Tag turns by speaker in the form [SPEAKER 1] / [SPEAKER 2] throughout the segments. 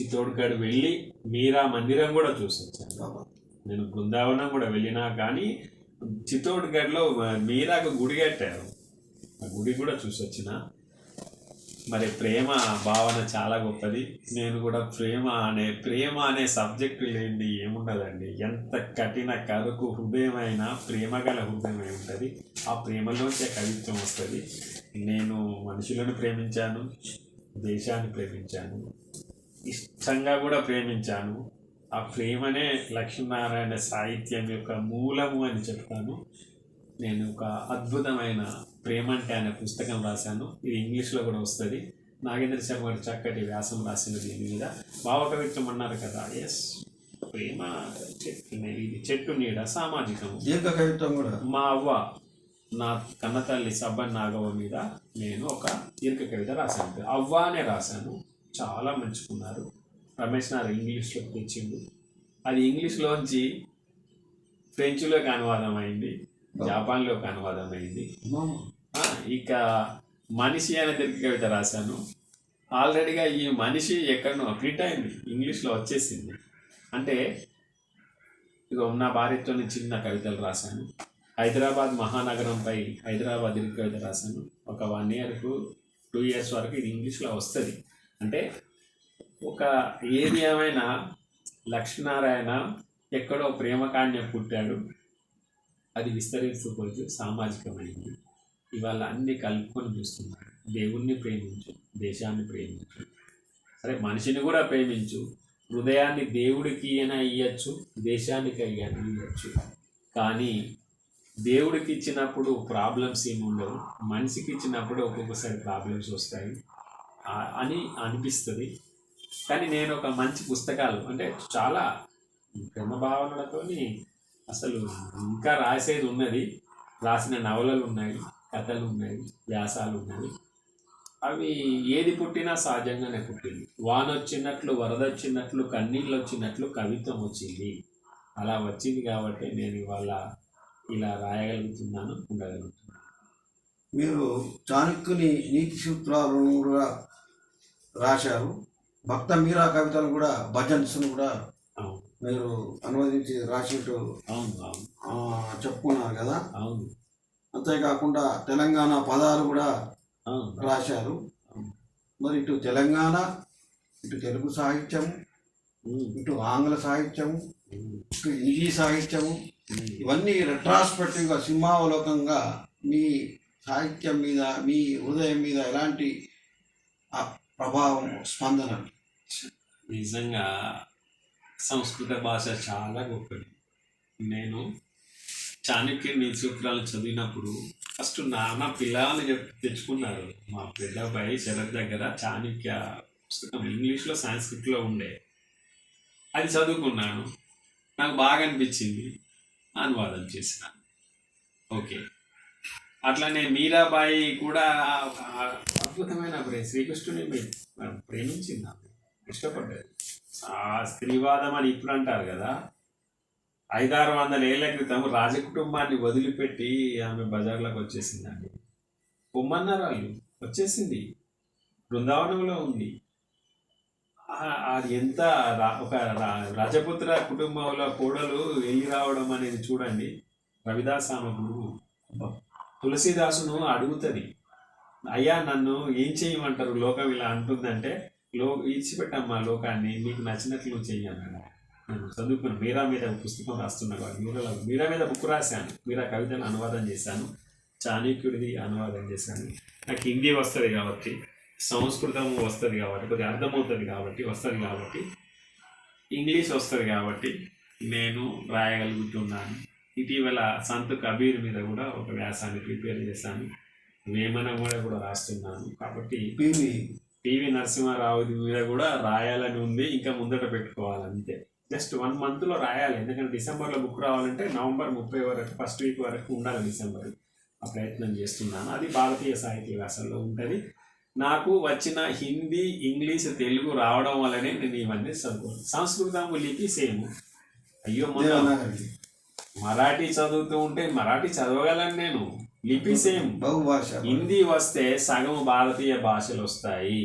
[SPEAKER 1] చిత్తోడ్గఢ్ వెళ్ళి మీరా మందిరం కూడా చూసొచ్చాను. నేను బృందావనం కూడా వెళ్ళినా కానీ చిత్తోడ్గఢ్లో మీరాకు గుడి కట్టారు, ఆ గుడి కూడా చూసొచ్చిన. మరి ప్రేమ భావన చాలా గొప్పది. నేను కూడా ప్రేమ అనే సబ్జెక్టు లేనిది ఏముండదండి. ఎంత కఠిన కరుకు హృదయమైనా ప్రేమ గల హృదయమై ఉంటుంది. ఆ ప్రేమలోంచే కవిత్వం వస్తుంది. నేను మనుషులను ప్రేమించాను, దేశాన్ని ప్రేమించాను, ఇష్టంగా కూడా ప్రేమించాను. ఆ ప్రేమనే లక్ష్మీనారాయణ సాహిత్యం యొక్క మూలము అని చెప్తాను. నేను ఒక అద్భుతమైన ప్రేమ అంటే అనే పుస్తకం రాశాను. ఇది ఇంగ్లీష్లో కూడా వస్తుంది. నాగేంద్ర శర్మ గారు చక్కటి వ్యాసం రాసిన దీని మీద. భావకవిత్వం అన్నారు కదా, ఎస్, ప్రేమ ఇది చెట్టు నీడ సామాజికం.
[SPEAKER 2] దీర్ఘ కవిత్వం కూడా
[SPEAKER 1] మా అవ్వ నా కన్నతల్లి సబ్బన్ నాగవ్వ మీద నేను ఒక దీర్ఘ కవిత రాశాను. అవ్వ అనే రాశాను, చాలా మెచ్చుకున్నారు. రమేష్ నారు ఇంగ్లీష్లోకి తెచ్చిండు. అది ఇంగ్లీష్లోంచి ఫ్రెంచ్లోకి అనువాదం అయింది, జపాన్లోకి అనువాదం అయింది. ఇక మనిషి అనే దీర్ఘ కవిత రాశాను. ఆల్రెడీగా ఈ మనిషి ఎక్కడనో ప్రింట్ అయింది, ఇంగ్లీష్లో వచ్చేసింది. అంటే ఇక నా భార్యతో చిన్న కవితలు రాశాను. హైదరాబాద్ మహానగరంపై హైదరాబాద్ దీర్ఘ కవిత రాశాను. ఒక 1 year to 2 years వరకు ఇది ఇంగ్లీష్లో వస్తుంది. అంటే ఒక ఏది ఏమైనా లక్ష్మీనారాయణ ఎక్కడో ప్రేమకాండం పుట్టాడు, అది విస్తరిస్తుపోతూ సామాజికమైంది. ఇవాళ అన్ని కలుపుకొని చూస్తున్నాడు. దేవుణ్ణి ప్రేమించు, దేశాన్ని ప్రేమించు, సరే మనిషిని కూడా ప్రేమించు. హృదయాన్ని దేవుడికి అయినా ఇవ్వచ్చు, దేశానికి అయినా ఇవ్వచ్చు. కానీ దేవుడికి ఇచ్చినప్పుడు ప్రాబ్లమ్స్ ఏమి ఉండవు, మనిషికి ఇచ్చినప్పుడు ఒక్కొక్కసారి ప్రాబ్లమ్స్ వస్తాయి అని అనిపిస్తుంది. కానీ నేను ఒక మంచి పుస్తకాలు అంటే చాలా ప్రేమ భావనలతోని అసలు ఇంకా రాసేది ఉన్నది. రాసిన నవలలు ఉన్నాయి, కథలు ఉన్నాయి, వ్యాసాలు ఉన్నాయి. అవి ఏది పుట్టినా సహజంగానే పుట్టింది. వాన వచ్చినట్లు, వరద వచ్చినట్లు, కన్నీళ్ళు వచ్చినట్లు కవిత్వం వచ్చింది. అలా వచ్చింది కాబట్టి నేను ఇవాళ ఇలా రాయగలుగుతున్నాను, ఉండగలుగుతున్నాను.
[SPEAKER 2] మీరు చాణక్యుని నీతి సూత్రాలను కూడా రాశారు. భక్త మీరా కవితలు కూడా, భజన్స్ను కూడా మీరు అనువదించి రాసినట్టు చెప్పుకున్నారు కదా.
[SPEAKER 1] అవును.
[SPEAKER 2] అంతేకాకుండా తెలంగాణ పదాలు కూడా రాశారు. మరి ఇటు తెలంగాణ, ఇటు తెలుగు సాహిత్యము, ఇటు ఆంగ్ల సాహిత్యము, ఇటు హిందీ సాహిత్యము, ఇవన్నీ రెట్రాస్పెక్టివ్గా సింహావలోకంగా మీ సాహిత్యం మీద, మీ హృదయం మీద ఎలాంటి ప్రభావం, స్పందన?
[SPEAKER 1] నిజంగా సంస్కృత భాష చాలా గొప్పది. నేను చాణక్య నీతి సూత్రాలు చదివినప్పుడు ఫస్ట్ నాన్న పిల్లల్ని తెచ్చుకున్నారు. మా పెద్ద అబ్బాయి శరత్ దగ్గర చాణక్య పుస్తకం ఇంగ్లీష్లో సంస్కృతిలో ఉండే, అది చదువుకున్నాను. నాకు బాగా అనిపించింది, అనువాదం చేసినాను. ఓకే, అట్లనే మీరాబాయి కూడా అద్భుతమైన శ్రీకృష్ణుని ప్రేమించింది, ఆమె ఇష్టపడ్డది. ఆ స్త్రీవాదం అని ఇప్పుడు అంటారు కదా, 500-600 ఏళ్ల క్రితం రాజకుటుంబాన్ని వదిలిపెట్టి ఆమె బజార్లోకి వచ్చేసిందండి. పొమ్మన్నారు వాళ్ళు, వచ్చేసింది, బృందావనంలో ఉంది. అది ఎంత ఒక రాజపుత్ర కుటుంబంలో కోడలు వెళ్ళి రావడం అనేది చూడండి. రవిదాస్ ఆమె గురువు. తులసీదాసును అడుగుతుంది, అయ్యా నన్ను ఏం చేయమంటారు, లోకం ఇలా అంటుందంటే, ఇచ్చిపెట్టమ్మా లోకాన్ని, నీకు నచ్చినట్లు నువ్వు చెయ్యన్నాడు. నేను చదువుకుని మీరా మీద పుస్తకం రాస్తున్నా కాబట్టి మీరా మీద బుక్ రాశాను. మీరా కవితను అనువాదం చేశాను, చాణక్యుడిది అనువాదం చేశాను. నాకు హిందీ వస్తుంది కాబట్టి, సంస్కృతం వస్తుంది కాబట్టి, కొద్దిగా అర్థమవుతుంది కాబట్టి, వస్తుంది కాబట్టి, ఇంగ్లీష్ వస్తుంది కాబట్టి నేను రాయగలుగుతున్నాను. ఇటీవల సంత్ కబీర్ మీద కూడా ఒక వ్యాసాన్ని ప్రిపేర్ చేశాను. వేమన కూడా రాస్తున్నాను. కాబట్టి పివి నరసింహారావు మీద కూడా రాయాలని ఉంది, ఇంకా ముందట పెట్టుకోవాలంతే. జస్ట్ 1 monthలో రాయాలి. ఎందుకంటే డిసెంబర్లో బుక్ రావాలంటే నవంబర్ 30 వరకు, ఫస్ట్ వీక్ వరకు ఉండాలి డిసెంబర్. ఆ ప్రయత్నం చేస్తున్నాను. అది భారతీయ సాహిత్య వ్యాసంలో ఉంటుంది. నాకు వచ్చిన హిందీ, ఇంగ్లీష్, తెలుగు రావడం వల్లనే నేను ఇవన్నీ చదువుకోను. సంస్కృతం లిపి సేమ్. అయ్యో మరాఠీ చదువుతూ ఉంటే మరాఠీ చదవగలను నేను, లిపి సేమ్. హిందీ వస్తే సగం భారతీయ భాషలు వస్తాయి.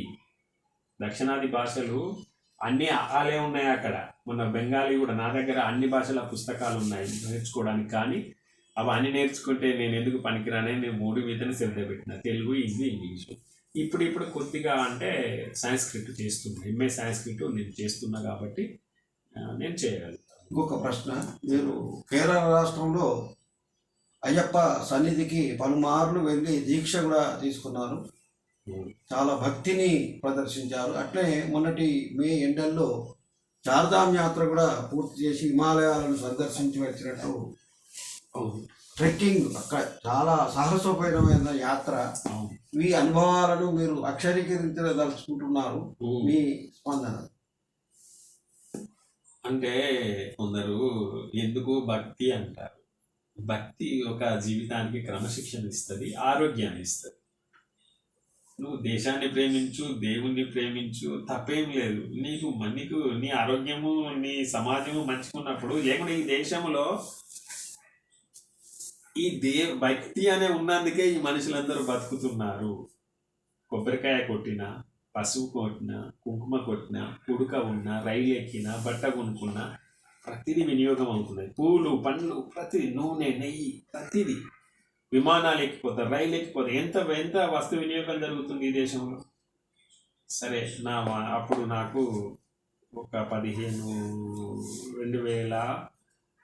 [SPEAKER 1] దక్షిణాది భాషలు అన్ని ఆలే ఉన్నాయి అక్కడ. మన బెంగాలీ కూడా నా దగ్గర అన్ని భాషల పుస్తకాలు ఉన్నాయి నేర్చుకోవడానికి. కానీ అవి అన్ని నేర్చుకుంటే నేను ఎందుకు పనికిరానే నేను 3 మీదనే శ్రద్ధ పెట్టిన, తెలుగు, హిందీ, ఇంగ్లీషు. ఇప్పుడు కొద్దిగా అంటే సంస్కృత్ చేస్తున్నా, ఎంఏ సంస్కృత్ నేను చేస్తున్నా కాబట్టి నేను చేయగలుగుతాను.
[SPEAKER 2] ఇంకొక ప్రశ్న, మీరు కేరళ రాష్ట్రంలో అయ్యప్ప సన్నిధికి పలుమార్లు వెళ్ళి దీక్ష కూడా తీసుకున్నారు, చాలా భక్తిని ప్రదర్శించారు. అట్లే మొన్నటి మే ఎండల్లో చార్ధామ్ యాత్ర కూడా పూర్తి చేసి హిమాలయాలను సందర్శించి వచ్చినట్టు. ట్రెక్కింగ్ అక్కడ చాలా సాహసోపేతమైన యాత్ర. మీ అనుభవాలను మీరు అక్షరీకరించదలుచుకుంటున్నారు, మీ స్పందన?
[SPEAKER 1] అంటే కొందరు ఎందుకు భక్తి అంటారు. భక్తి ఒక జీవితానికి క్రమశిక్షణ ఇస్తుంది, ఆరోగ్యాన్ని ఇస్తుంది. నువ్వు దేశాన్ని ప్రేమించు, దేవుణ్ణి ప్రేమించు, తప్పేం లేదు. నీకు నీ ఆరోగ్యము, నీ సమాజము మంచుకున్నప్పుడు, లేకుంటే ఈ దేశంలో ఈ భక్తి అనే ఉన్నందుకే ఈ మనుషులందరూ బతుకుతున్నారు. కొబ్బరికాయ కొట్టినా, పసుపు కొట్టినా, కుంకుమ కొట్టినా, పుడక ఉన్నా, రైలు ఎక్కినా, బట్ట కొనుక్కున్నా ప్రతిదీ వినియోగం అవుతున్నాయి. పూలు, పండ్లు, ప్రతిదీ, నూనె, నెయ్యి, ప్రతిదీ. విమానాలు ఎక్కిపోతారు, రైలు ఎక్కిపోతాయి. ఎంత వస్తు వినియోగం జరుగుతుంది ఈ దేశంలో. సరే, అప్పుడు నాకు ఒక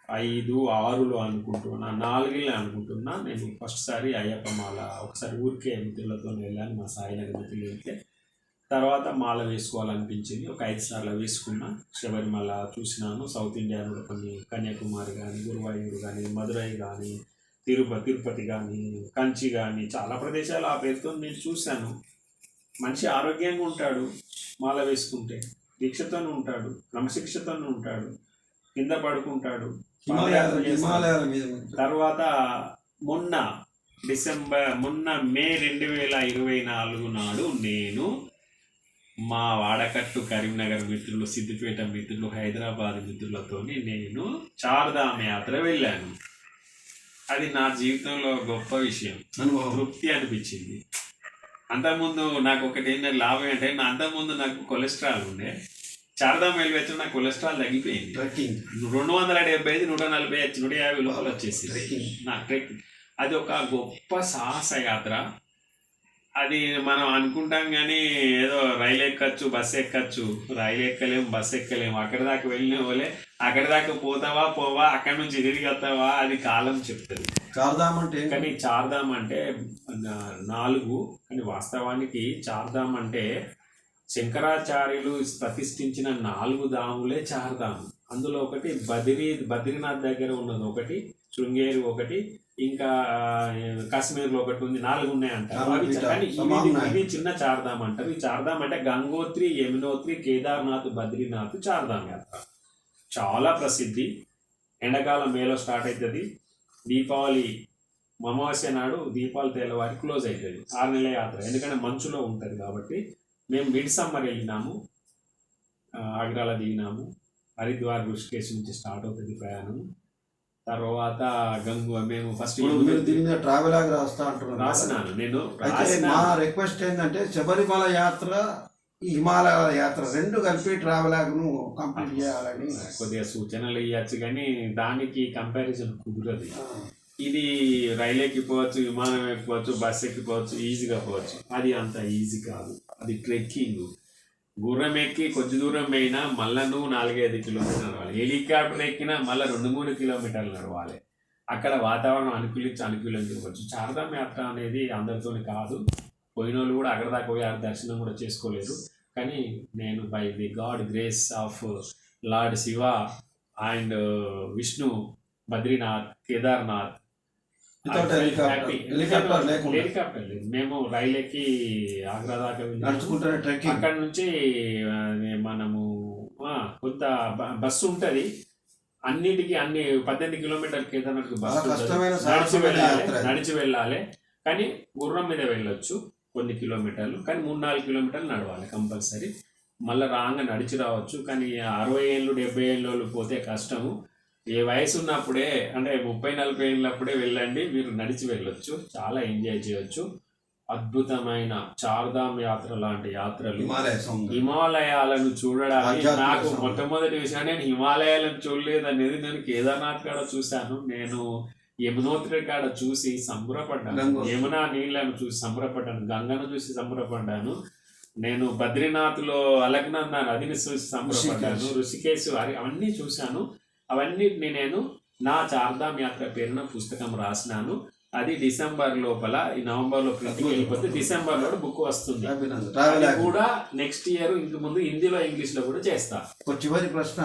[SPEAKER 1] 2005-6లో అనుకుంటున్నా, 4 అనుకుంటున్నా, నేను ఫస్ట్ సారి అయ్యప్ప మాల ఒకసారి ఊరికే మిత్రులతో వెళ్ళాను, మా సాయినగర్ మిత్రులు వెళ్తే. తర్వాత మాల వేసుకోవాలనిపించింది, ఒక 5 సార్లు వేసుకున్నా. శబరిమల చూసినాను, సౌత్ ఇండియా కూడా కొన్ని, కన్యాకుమారి కానీ, గురువాయూరు కానీ, మదురై కానీ, తిరుపతి కానీ, కంచి కానీ, చాలా ప్రదేశాలు ఆ పేరుతో నేను చూశాను. మనిషి ఆరోగ్యంగా ఉంటాడు మాల వేసుకుంటే, దీక్షతో ఉంటాడు, క్రమశిక్షతో ఉంటాడు, కింద పడుకుంటాడు. తర్వాత మొన్న మే 2024 నాడు నేను మా వాడకట్టు కరీంనగర్ మిత్రులు, సిద్దిపేట మిత్రులు, హైదరాబాద్ మిత్రులతో నేను చార్ధామ్ యాత్ర వెళ్ళాను. అది నా జీవితంలో గొప్ప విషయం, తృప్తి అనిపించింది. అంతకుముందు నాకు ఒకటి ఏంటంటే లాభం అంటే, అంతకుముందు నాకు కొలెస్ట్రాల్ ఉండే. చార్ధామ్ వెళ్ళి వచ్చి నాకు కొలెస్ట్రాల్ తగ్గిపోయింది. 275, 140, 150 లోపల వచ్చేసి నా ట్రెక్కింగ్. అది ఒక గొప్ప సాహస యాత్ర. అది మనం అనుకుంటాం కానీ ఏదో రైలు ఎక్కచ్చు, బస్సు ఎక్కచ్చు, రైలు ఎక్కలేము, బస్సు ఎక్కలేము. అక్కడి దాకా వెళ్ళిన వాళ్ళే అక్కడి దాకా పోవా, అక్కడి నుంచి తిరిగి వస్తావా, అది కాలం చెప్తుంది.
[SPEAKER 2] చార్ధామ్ అంటే
[SPEAKER 1] కానీ చార్ధామ్ అంటే 4, కానీ వాస్తవానికి చార్ధామ్ అంటే శంకరాచార్యులు ప్రతిష్ఠించిన 4 ధాములే చార్ధామ్. అందులో ఒకటి బద్రీనాథ్ దగ్గర ఉన్నది ఒకటి, శృంగేరి ఒకటి, ఇంకా కాశ్మీర్లో ఒకటి ఉంది. 4 ఉన్నాయి అంటారు. కానీ ఇది చిన్న చార్ధామ్ అంటారు. ఈ చార్ధామ్ అంటే గంగోత్రి, యమునోత్రి, కేదార్నాథ్, బద్రీనాథ్ చార్ధామ్ యాత్ర చాలా ప్రసిద్ధి. ఎండాకాలం మేలో స్టార్ట్ అవుతుంది, దీపావళి అమావాస్య నాడు దీపాలు తెల్లవారి క్లోజ్ అవుతుంది. 6 నెలల యాత్ర, ఎందుకంటే మంచులో ఉంటుంది కాబట్టి. మేము మిడ్ సమ్మర్ వెళ్ళినాము, ఆగ్రాలో దిగినాము. హరిద్వార్, ఋషికేశ్ నుంచి స్టార్ట్ అవుతుంది ప్రయాణం. తర్వాత మేము ఫస్ట్
[SPEAKER 2] ట్రావెల్ ఆగి రాస్తా అంటున్నాను,
[SPEAKER 1] రాసినాను నేను.
[SPEAKER 2] మా రిక్వెస్ట్ ఏంటంటే శబరిమల యాత్ర, ఈ హిమాలయ యాత్ర 2 కలిపి ట్రావెల్ ఆగ్ను కంప్లీట్ చేయాలని
[SPEAKER 1] కొద్దిగా సూచనలు ఇవ్వచ్చు, కానీ దానికి కంపారిజన్ కుదరదు. ఇది రైలు ఎక్కిపోవచ్చు, విమానం ఎక్కిపోవచ్చు, బస్సు ఎక్కిపోవచ్చు, ఈజీగా పోవచ్చు. అది అంత ఈజీ కాదు. అది ట్రెక్కింగ్. గుర్రం ఎక్కి కొంచెం దూరం పోయినా మళ్ళీ నువ్వు 4-5 కిలోమీటర్లు నడవాలి. హెలికాప్టర్ ఎక్కినా మళ్ళీ 2-3 కిలోమీటర్లు నడవాలి. అక్కడ వాతావరణం అనుకూలించవచ్చు. చార్ధామ్ యాత్ర అనేది అందరితో కాదు, పోయిన వాళ్ళు కూడా అక్కడ దాకా పోయి దర్శనం కూడా చేసుకోలేదు. కానీ నేను by the God grace of lord Shiva and Vishnu, Badrinath, Kedarnath, helicopter లేదు, మేము రైలు ఎక్కి ఆగ్రా దాకా వెళ్ళి అక్కడ నుంచి మనము కొంత బస్సు ఉంటుంది. అన్నిటికీ 18 కిలోమీటర్ల కేదార్నాథ్ బస్సు నడిచి వెళ్ళాలి. కానీ గుర్రం మీద వెళ్ళొచ్చు కొన్ని కిలోమీటర్లు, కానీ 3-4 కిలోమీటర్లు నడవాలి కంపల్సరీ. మళ్ళీ రాంగా నడిచి రావచ్చు. కానీ 60 ఏళ్ళు 70 ఏళ్ళు పోతే కష్టము. ఏ వయసు ఉన్నప్పుడే, అంటే 30-40 ఏళ్ళప్పుడే వెళ్ళండి, మీరు నడిచి వెళ్ళొచ్చు, చాలా ఎంజాయ్ చేయొచ్చు. అద్భుతమైన చార్ధామ్ యాత్ర లాంటి యాత్రలు,
[SPEAKER 2] హిమాలయ సౌందర్యం,
[SPEAKER 1] హిమాలయాలను చూడడానికి
[SPEAKER 2] ఆధ్యాత్మిక
[SPEAKER 1] నాకు
[SPEAKER 2] సౌందర్యం.
[SPEAKER 1] మొట్టమొదటి విషయం, నేను హిమాలయాలను చూడలేదు అనేది నేను కేదార్నాథ్ కాడ చూశాను. నేను యమునోత్రి కాడ చూసి సంబరపడ్డాను,
[SPEAKER 2] గంగోత్రి.
[SPEAKER 1] యమునా నీళ్లను చూసి సంబరపడ్డాను, గంగను చూసి సంబరపడ్డాను. నేను బద్రీనాథ్లో అలగ్నంద నదిని చూసి సంబరపడ్డాను, ఋషికేశ్ అవన్నీ చూశాను. అవన్నిటిని నేను నా చార్ధామ్ యాత్ర పేరున పుస్తకం రాసినాను. అది డిసెంబర్ లోపల, ఈ నవంబర్లో ప్రింటింగ్ వెళ్ళిపోతే డిసెంబర్లో బుక్ వస్తుంది.
[SPEAKER 2] ట్రావెల్
[SPEAKER 1] అది కూడా నెక్స్ట్ ఇయర్ ఇంక ముందు హిందీలో ఇంగ్లీష్లో కూడా చేస్తా.
[SPEAKER 2] ఒక చివరి ప్రశ్న,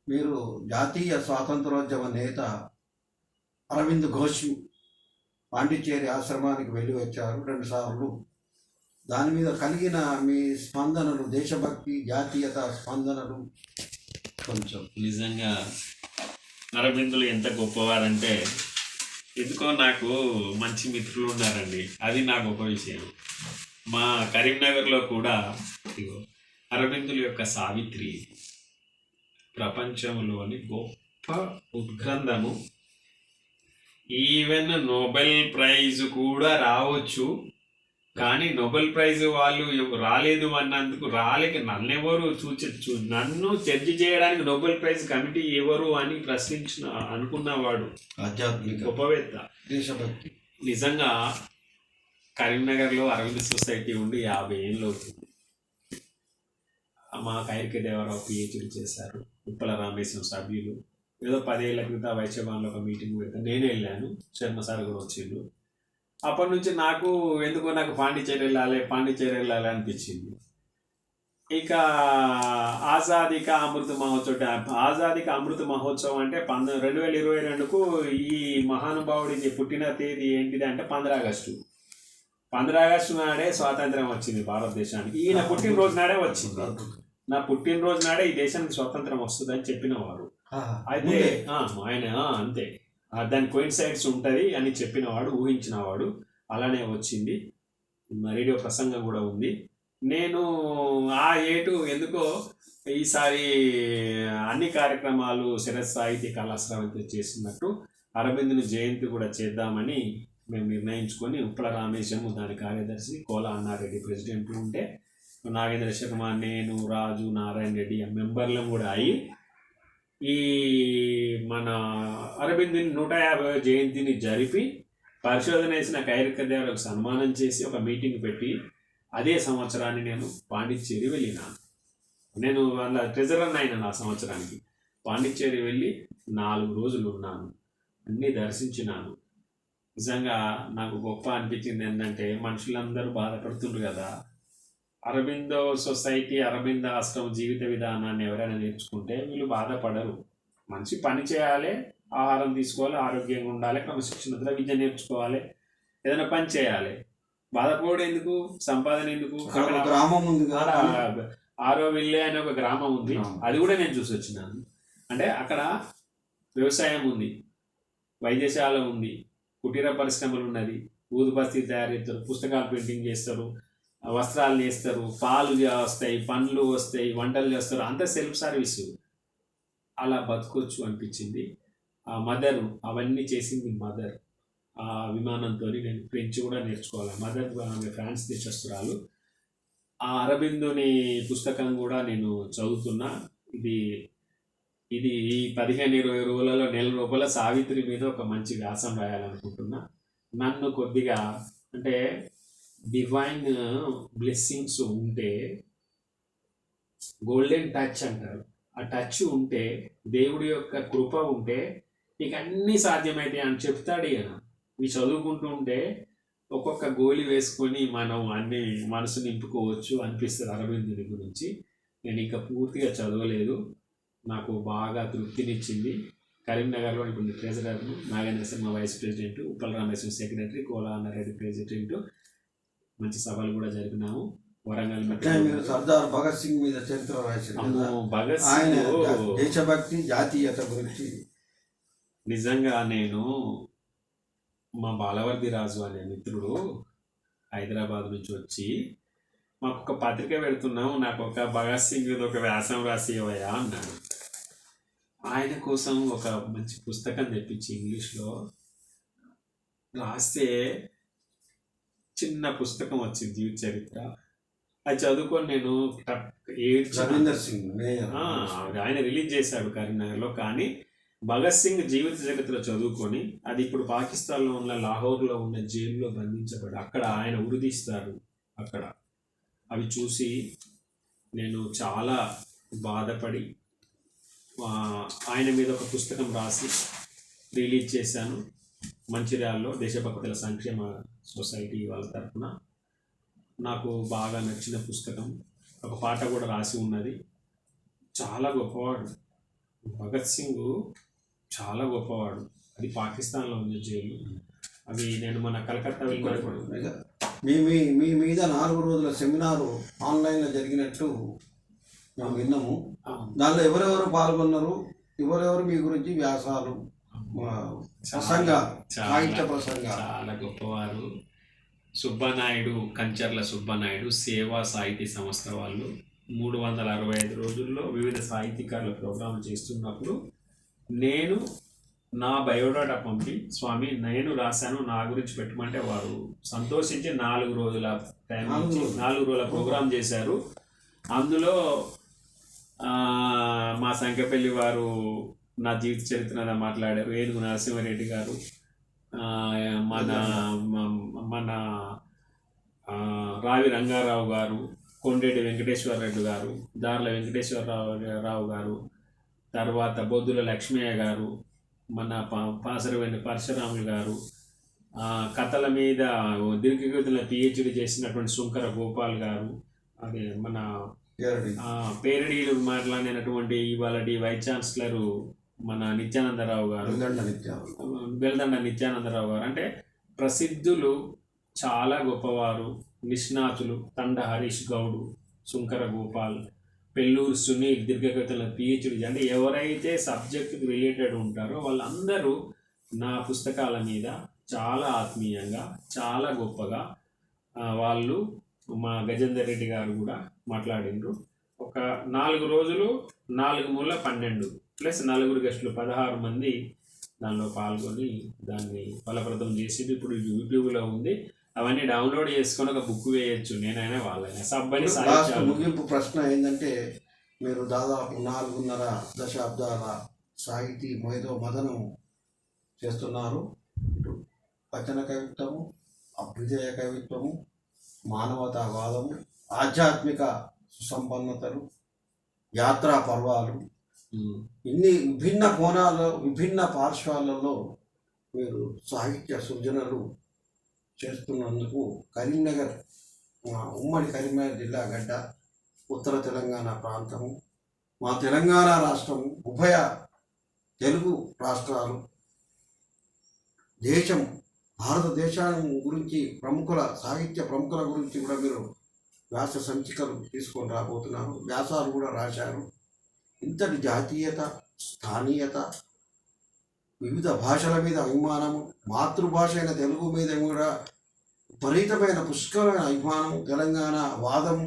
[SPEAKER 2] మీరు జాతీయ స్వాతంత్రోద్యమ నేత అరవింద్ ఘోష్ పాండిచ్చేరి ఆశ్రమానికి వెళ్ళి వచ్చారు 2 సార్లు. దాని మీద కలిగిన మీ స్పందనలు, దేశభక్తి, జాతీయత స్పందనలు కొంచెం.
[SPEAKER 1] నిజంగా అరవిందులు ఎంత గొప్పవారంటే, ఎందుకో నాకు మంచి మిత్రులు ఉన్నారండి, అది నా గొప్ప విషయం. మా కరీంనగర్లో కూడా ఇదిగో అరవిందుల యొక్క సావిత్రి ప్రపంచంలోని గొప్ప ఉద్గ్రంథము. ఈవెన్ నోబెల్ ప్రైజ్ కూడా రావచ్చు, కానీ నోబెల్ ప్రైజ్ వాళ్ళు రాలేదు అన్నందుకు నన్నెవరు నన్ను జడ్జి చేయడానికి నోబెల్ ప్రైజ్ కమిటీ ఎవరు అని అనుకున్నవాడు
[SPEAKER 2] ఆధ్యాత్మిక
[SPEAKER 1] గొప్పవేత్త,
[SPEAKER 2] దేశభక్తి.
[SPEAKER 1] నిజంగా కరీంనగర్లో అరవింద్ సొసైటీ ఉండి 50 ఏళ్ళు అవుతుంది. మా కైరిక దేవరావు పిహెచ్డి చేశారు, ఉప్పల రామేశ్వరం సభ్యులు. ఏదో 10 ఏళ్ల క్రితం వైశ్యభవన్లో ఒక మీటింగ్ పెడితే నేనే వెళ్ళాను, శర్మ సార్ కూడా వచ్చిండు. అప్పటి నుంచి నాకు పాండిచ్చేరి వెళ్ళాలి అనిపించింది. ఇక ఆజాదీ కా అమృత మహోత్సవం అంటే 2022కు ఈ మహానుభావుడికి పుట్టిన తేదీ ఏంటిది అంటే 15 ఆగస్టు. 15 ఆగస్టు నాడే స్వాతంత్రం వచ్చింది భారతదేశానికి. ఈయన పుట్టినరోజు నాడే వచ్చింది. నా పుట్టినరోజు నాడే ఈ దేశానికి స్వాతంత్రం వస్తుందని చెప్పినవారు. అయితే ఆయన అంతే, దాని కోయిన్సైడ్స్ ఉంటుంది అని చెప్పినవాడు, ఊహించినవాడు. అలానే వచ్చింది. రేడియో ప్రసంగం కూడా ఉంది. నేను ఆ ఏటు ఎందుకో ఈసారి అన్ని కార్యక్రమాలు శరత్ సాహిత్య కళాశ్రవంతి చేస్తున్నట్టు అరవిందుని జయంతి కూడా చేద్దామని మేము నిర్ణయించుకొని, ఉప్పల రామేశము దాని కార్యదర్శి, కోలా అన్నారెడ్డి ప్రెసిడెంట్ ఉంటే, నాగేంద్ర శర్మ, నేను, రాజు, నారాయణ రెడ్డి మెంబర్లం కూడా అయ్యి ఈ మన అరవిందుని 150వ జయంతిని జరిపి పరిశోధన చేసిన కైరిక దేవరకు సన్మానం చేసి ఒక మీటింగ్ పెట్టి, అదే సంవత్సరాన్ని నేను పాండిచ్చేరి వెళ్ళినాను. నేను వాళ్ళ ట్రెజరర్ అయినాను. ఆ సంవత్సరానికి పాండిచ్చేరి వెళ్ళి 4 రోజులు ఉన్నాను, అన్నీ దర్శించినాను. నిజంగా నాకు గొప్ప అనిపించింది ఏంటంటే, మనుషులందరూ బాధపడుతుండ్రు కదా, అరబిందో సొసైటీ, అరబిందో ఆశ్రమం జీవిత విధానాన్ని ఎవరైనా నేర్చుకుంటే వీళ్ళు బాధపడరు. మంచి పని చేయాలి, ఆహారం తీసుకోవాలి, ఆరోగ్యంగా ఉండాలి, క్రమశిక్షణతో విద్య నేర్చుకోవాలి, ఏదైనా పని చేయాలి. బాధపడడం ఎందుకు, సంపాదన ఎందుకు?
[SPEAKER 2] గ్రామం ఉంది,
[SPEAKER 1] ఆరోవిల్లే అనే ఒక గ్రామం ఉంది, అది కూడా నేను చూసి వచ్చినాను. అంటే అక్కడ వ్యవసాయం ఉంది, వైద్యశాల ఉంది, కుటీర పరిశ్రమలు ఉన్నది, ఊదుబస్తీ తయారు చేస్తారు, పుస్తకాలు ప్రింటింగ్ చేస్తారు, వస్త్రాలు చేస్తారు, పాలు వస్తాయి, పండ్లు వస్తాయి, వంటలు చేస్తారు, అంతా సెల్ఫ్ సర్వీసు. అలా బతకొచ్చు అనిపించింది. ఆ మదర్ అవన్నీ చేసింది మదర్. ఆ విమానంతో నేను ఫ్రెంచ్ కూడా నేర్చుకోవాలి. మదర్ ఆమె ఫ్రాన్స్ దేశస్తురాలు. ఆ అరబిందుని పుస్తకం కూడా నేను చదువుతున్నా. ఇది ఈ 15-20 రోజులలో, నెల లోపల సావిత్రి మీద ఒక మంచి వ్యాసం రాయాలనుకుంటున్నా. నన్ను కొద్దిగా అంటే డివైన్ బ్లెస్సింగ్స్ ఉంటే, గోల్డెన్ టచ్ అంటారు, ఆ టచ్ ఉంటే, దేవుడి యొక్క కృప ఉంటే నీకు అన్నీ సాధ్యమైతే అని చెప్తాడు ఈయన. ఇవి చదువుకుంటూ ఉంటే ఒక్కొక్క గోళీ వేసుకొని మనం అన్ని మనసు నింపుకోవచ్చు అనిపిస్తుంది అరవిందుని గురించి. నేను ఇంకా పూర్తిగా చదవలేదు, నాకు బాగా తృప్తినిచ్చింది. కరీంనగర్లో ఇప్పుడు treasurer, Nagendra Sharma vice president, Uppala Rameshwaram secretary, Kola Annareddy president. మంచి సభలు కూడా జరిపినాము. వరంగల్
[SPEAKER 2] సర్దార్ భగత్ సింగ్ మీద చరిత్ర రాశారు.
[SPEAKER 1] భగత్ సింగ్
[SPEAKER 2] దేశభక్తి, జాతీయత గురించి
[SPEAKER 1] నిజంగా నేను మా బాలవర్ది రాజు అనే మిత్రుడు హైదరాబాద్ నుంచి వచ్చి, మాకు ఒక పత్రిక పెడుతున్నాము, నాకు ఒక భగత్ సింగ్ ఒక వ్యాసం రాసి ఇవ్వయా అన్నాడు. ఆయన కోసం ఒక మంచి పుస్తకం తెప్పించి ఇంగ్లీష్లో రాస్తే చిన్న పుస్తకం వచ్చింది జీవిత చరిత్ర. అది చదువుకొని నేను ఏడ్చిన.
[SPEAKER 2] రవీందర్ సింగ్ మేయర్.
[SPEAKER 1] ఆయన రిలీజ్ చేశాడు కరీంనగర్లో. కానీ భగత్ సింగ్ జీవిత చరిత్ర చదువుకొని అది ఇప్పుడు పాకిస్తాన్లో ఉన్న లాహోర్లో ఉన్న జైల్లో బంధించబడి అక్కడ ఆయన ఉరిదీస్తారు. అక్కడ అవి చూసి నేను చాలా బాధపడి ఆయన మీద ఒక పుస్తకం రాసి రిలీజ్ చేశాను మంచిర్యాలలో దేశభక్తుల సంక్షేమ సొసైటీ వాళ్ళ తరఫున. నాకు బాగా నచ్చిన పుస్తకం. ఒక పాట కూడా రాసి ఉన్నది. చాలా గొప్పవాడు భగత్ సింగ్, చాలా గొప్పవాడు. అది పాకిస్తాన్లో ఉంది జైలు. అవి నేను మన కలకత్తా వెళ్ళినప్పుడు
[SPEAKER 2] మీ మీద 4 రోజుల సెమినారు ఆన్లైన్లో జరిగినట్టు మేము విన్నాము. దానిలో ఎవరెవరు పాల్గొన్నారు, ఎవరెవరు మీ గురించి వ్యాసాలు, ప్రసంగాలు, సాహిత్య ప్రసంగాలు?
[SPEAKER 1] చాలా గొప్పవారు. సుబ్బనాయుడు, కంచర్ల సుబ్బనాయుడు సేవా సాహితీ సంస్థ వాళ్ళు 365 రోజుల్లో వివిధ సాహితీకారుల ప్రోగ్రాంలు చేస్తున్నప్పుడు నేను నా బయోడాటా పంపి, స్వామి నేను రాశాను, నా గురించి పెట్టమంటే వారు సంతోషించి 4 రోజుల టైం నుంచి 4 రోజుల ప్రోగ్రాం చేశారు. అందులో మా సంఖ్యపల్లి వారు నా జీవిత చరిత్ర మాట్లాడారు. ఏనుగు నరసింహారెడ్డి గారు, మన మన రావి రంగారావు గారు, కొండేటి వెంకటేశ్వరరెడ్డి గారు, దార్ల వెంకటేశ్వరరావు గారు, తర్వాత బొద్దుల లక్ష్మయ్య గారు, మన పాసరవేణి పరశురాములు గారు, కథల మీద దీర్ఘగతుల పిహెచ్డి చేసినటువంటి శుంకర గోపాల్ గారు, అదే మన పేరడీలు మాట్లాడినటువంటి ఇవాళ వైస్ ఛాన్సలరు మన నిత్యానందరావు గారు, బెల్దండ నిత్యానందరావు గారు. అంటే ప్రసిద్ధులు, చాలా గొప్పవారు, నిష్ణాతులు. తండ హరీష్ గౌడు, శుంకర గోపాల్, పెళ్ళూరు సునీల్ దీర్ఘగతుల పిహెచ్డి. అంటే ఎవరైతే సబ్జెక్టుకి రిలేటెడ్ ఉంటారో వాళ్ళందరూ నా పుస్తకాల మీద చాలా ఆత్మీయంగా, చాలా గొప్పగా వాళ్ళు, మా గజేందర్ రెడ్డి గారు కూడా మాట్లాడిండ్రు. ఒక 4 రోజులు 4 మూల 12 ప్లస్ 4 గెస్టులు 16 మంది దానిలో పాల్గొని దాన్ని ఫలప్రదం చేసింది. ఇప్పుడు యూట్యూబ్లో ఉంది. అవన్నీ డౌన్లోడ్ చేసుకొని ఒక బుక్ వేయచ్చు, నేనైనా వాళ్ళైనా. సబ్బని
[SPEAKER 2] ముగింపు ప్రశ్న ఏంటంటే, మీరు దాదాపు 4.5 దశాబ్దాల సాహితీ మదనం చేస్తున్నారు. ఇటు వచన కవిత్వము, అభ్యుదయ కవిత్వము, మానవతావాదము, ఆధ్యాత్మిక సుసంపన్నతలు, యాత్రా పర్వాలు, ఇన్ని విభిన్న కోణాలు, విభిన్న పార్శ్వాలలో మీరు సాహిత్య సృజనలు చేస్తున్నందుకు కరీంనగర్, ఉమ్మడి కరీంనగర్ జిల్లా గడ్డ, ఉత్తర తెలంగాణ ప్రాంతము, మా తెలంగాణ రాష్ట్రము, ఉభయ తెలుగు రాష్ట్రాలు, దేశం, భారతదేశం గురించి సాహిత్య ప్రముఖుల గురించి కూడా మీరు వ్యాస సంచికలు తీసుకొని రాబోతున్నారు. వ్యాసాలు కూడా రాశారు. ఇంతటి జాతీయత, స్థానీయత, వివిధ భాషల మీద అభిమానము, మాతృభాష అయిన తెలుగు మీద కూడా విపరీతమైన పుష్కలమైన అభిమానం, తెలంగాణ వాదము,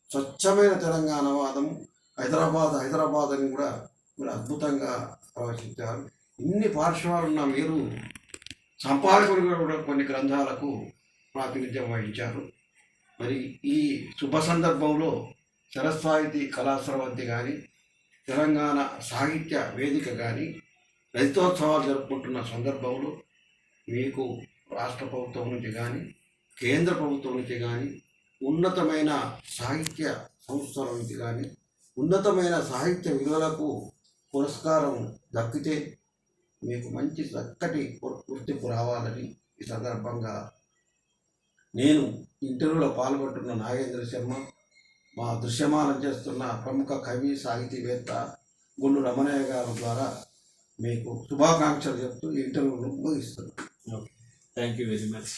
[SPEAKER 2] స్వచ్ఛమైన తెలంగాణ వాదము, హైదరాబాద్ అని కూడా మీరు అద్భుతంగా ప్రవచించారు. ఇన్ని పార్శ్వాలున్న మీరు సంపాదకులుగా కూడా కొన్ని గ్రంథాలకు ప్రాతినిధ్యం వహించారు. మరి ఈ శుభ సందర్భంలో సరస్సాహితీ కళాస్రవంతి కానీ, తెలంగాణ సాహిత్య వేదిక కానీ రజతోత్సవాలు జరుపుకుంటున్న సందర్భంలో మీకు రాష్ట్ర ప్రభుత్వం నుంచి కానీ, కేంద్ర ప్రభుత్వం నుంచి కానీ, ఉన్నతమైన సాహిత్య సంస్థల నుంచి కానీ, ఉన్నతమైన సాహిత్య విలువలకు పురస్కారం దక్కితే మీకు మంచి చక్కటి గుర్తింపు రావాలని ఈ సందర్భంగా నేను ఇంటర్వ్యూలో పాల్గొంటున్న నాగేంద్ర శర్మ, మా దృశ్యమానం చేస్తున్న ప్రముఖ కవి సాహితీవేత్త గుండు రమణయ్య గారి ద్వారా మీకు శుభాకాంక్షలు చెప్తూ ఈ ఇంటర్వ్యూను ముగిస్తున్నాను.
[SPEAKER 1] Thank you very much.